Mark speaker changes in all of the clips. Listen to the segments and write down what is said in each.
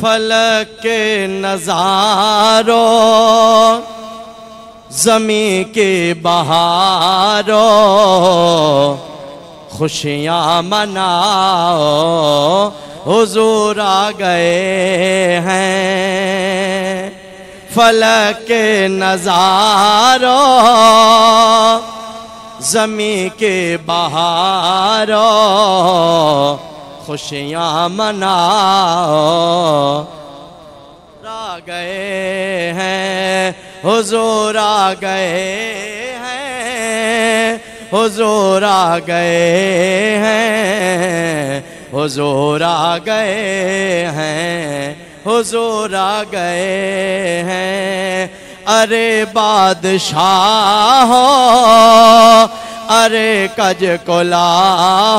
Speaker 1: فلک کے نظاروں زمین کے بہاروں خوشیاں مناؤ حضور آ گئے ہیں فلک کے نظاروں زمین کے بہاروں خوشیاں مناؤ آ گئے ہیں حضور آ گئے ہیں حضور آ گئے ہیں حضور آ گئے ہیں حضور آ گئے ہیں ارے بادشاہ ہو ارے کج کلا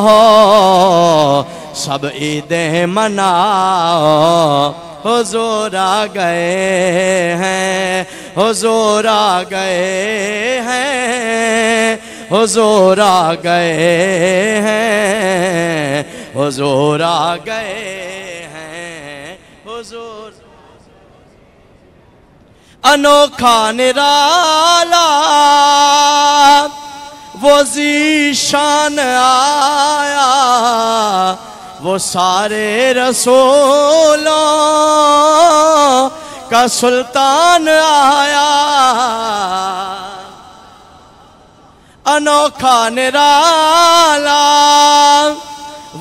Speaker 1: ہو سب عیدیں مناؤ حضور آ گئے ہیں حضور آ گئے ہیں حضور آ گئے ہیں حضور آ گئے ہیں حضور انوکھا نرالا وہ ذیشان آیا وہ سارے رسولوں کا سلطان آیا انوکھا نرالا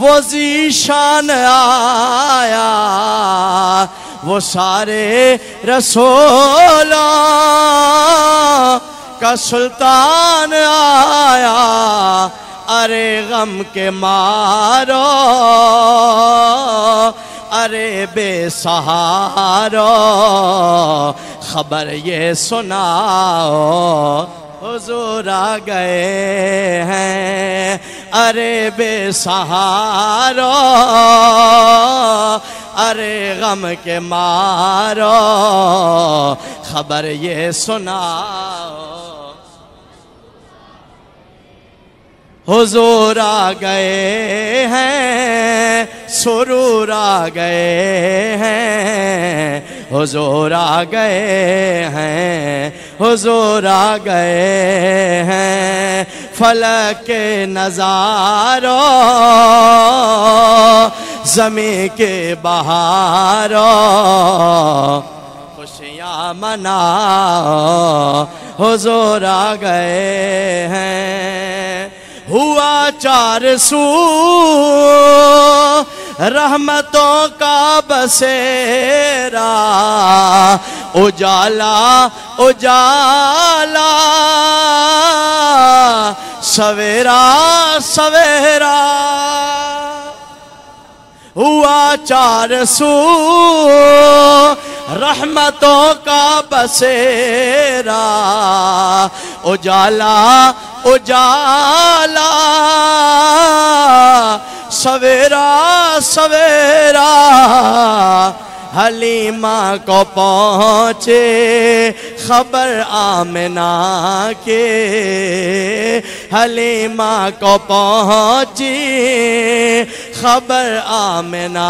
Speaker 1: وہ ذیشان آیا وہ سارے رسولوں کا سلطان آیا ارے غم کے مارو ارے بے سہارو خبر یہ سناؤ حضور آ گئے ہیں ارے بے سہارو ارے غم کے مارو خبر یہ سناؤ حضور آ گئے ہیں سرور آ گئے ہیں حضور آ گئے ہیں حضور آ گئے ہیں فلک کے نظاروں زمین کے بہاروں خوشیاں مناؤ حضور آ گئے ہیں ہوا چار سو رحمتوں کا بسیرا اجالا اجالا سویرا سویرا ہوا چار سو رحمتوں کا بسیرا اجالا اجالا سویرا سویرا حلیمہ کو پہنچے خبر آمنہ کے حلیمہ کو پہنچی خبر آمنہ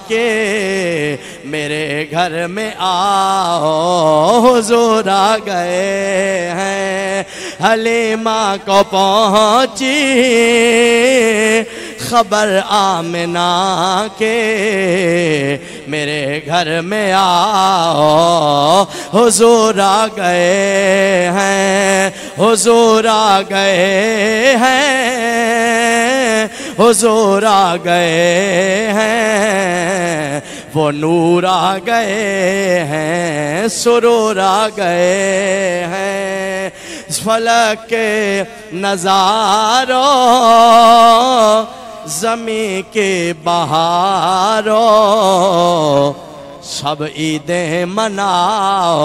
Speaker 1: کے میرے گھر میں آؤ حضور آ گئے ہیں حلیمہ کو پہنچی خبر آمنہ کے میرے گھر میں آؤ حضور آ گئے ہیں حضور آ گئے ہیں حضور آ گئے ہیں وہ نور آ گئے ہیں سرور آ گئے ہیں فلک کے نظاروں زمین کے بہاروں سب عیدیں مناؤ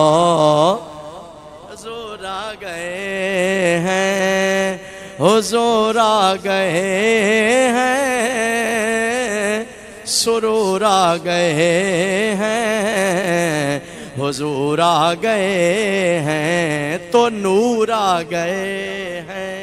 Speaker 1: حضور آ گئے ہیں حضور آ گئے ہیں سرور آ گئے ہیں حضور آ گئے ہیں تو نور آ گئے ہیں